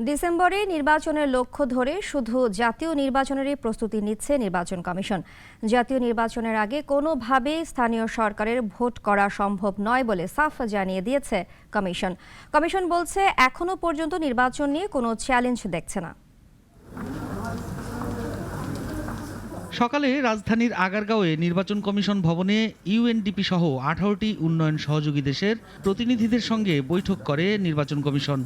ডিসেম্বরে নির্বাচনের লক্ষ্য ধরে শুধু জাতীয় নির্বাচনেরই প্রস্তুতি নিচ্ছে নির্বাচন কমিশন। জাতীয় নির্বাচনের আগে কোনোভাবেই স্থানীয় সরকারের ভোট করা সম্ভব নয় বলে সাফ জানিয়ে দিয়েছে কমিশন। কমিশন বলছে এখনো পর্যন্ত নির্বাচন নিয়ে কোনো চ্যালেঞ্জ দেখছে না। সকালে রাজধানীর আগারগাঁওয়ে নির্বাচন কমিশন ভবনে ইউএনডিপি সহ 18টি উন্নয়ন সহযোগী দেশের প্রতিনিধিদের সঙ্গে বৈঠক করে নির্বাচন কমিশন।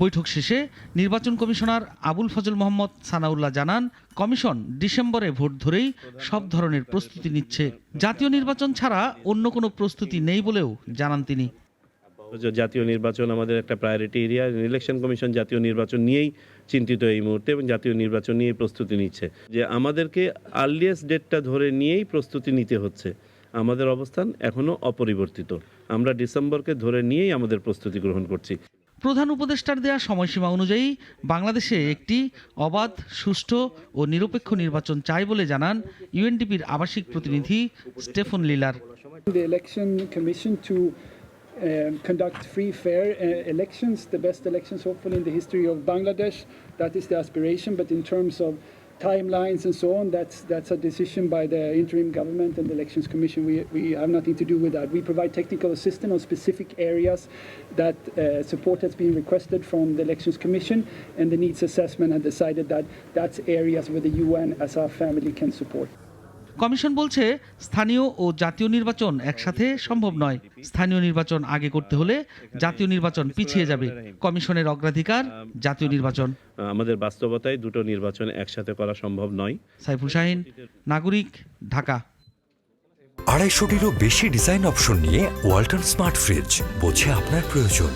বৈঠক শেষে নির্বাচন কমিশনার আবুল ফজল মোহাম্মদ সানাউল্লাহ জানান, কমিশন ডিসেম্বরে ভোট ধরেই সব ধরনের প্রস্তুতি নিচ্ছে। জাতীয় নির্বাচন ছাড়া অন্য কোনো প্রস্তুতি নেই বলেও জানান তিনি। জাতীয় নির্বাচন আমাদের একটা প্রায়োরিটি এরিয়া। ইলেকশন কমিশন জাতীয় নির্বাচন নিয়েই চিন্তিত এই মুহূর্তে এবং জাতীয় নির্বাচন নিয়েই প্রস্তুতি নিচ্ছে। যে আমাদেরকে আর্লিয়েস্ট ডেটটা ধরে নিয়েই প্রস্তুতি নিতে হচ্ছে। আমাদের অবস্থান এখনো অপরিবর্তিত। আমরা ডিসেম্বরকে ধরে নিয়েই আমাদের প্রস্তুতি গ্রহণ করছি। প্রধান উপদেষ্টার দেয়া সময়সীমা অনুযায়ী বাংলাদেশে একটি অবাধ, সুষ্ঠু ও নিরপেক্ষ নির্বাচন চাই বলে জানান ইউএনডিপির আবাসিক প্রতিনিধি Stefan লিলার। Conduct free, fair elections, the best elections hopefully in the history of Bangladesh. That is the aspiration, but in terms of timelines and so on, that's a decision by the interim government and the Elections Commission. We have nothing to do with that. We provide technical assistance on specific areas that support has been requested from the Elections Commission, and the needs assessment has decided that that's areas where the UN as our family can support. Commission বলছে স্থানীয় ও জাতীয় নির্বাচন একসাথে সম্ভব নয়। স্থানীয় নির্বাচন আগে করতে হলে জাতীয় নির্বাচন পিছিয়ে যাবে। কমিশনের অগ্রাধিকার জাতীয় নির্বাচন। আমাদের বাস্তবতায় দুটো নির্বাচন একসাথে করা সম্ভব নয়। সাইফুল শাহিন, নাগরিক, ঢাকা। 250টিরও বেশি ডিজাইন অপশন নিয়ে ওয়ালটন স্মার্ট ফ্রিজ, বোঝে আপনার প্রয়োজন।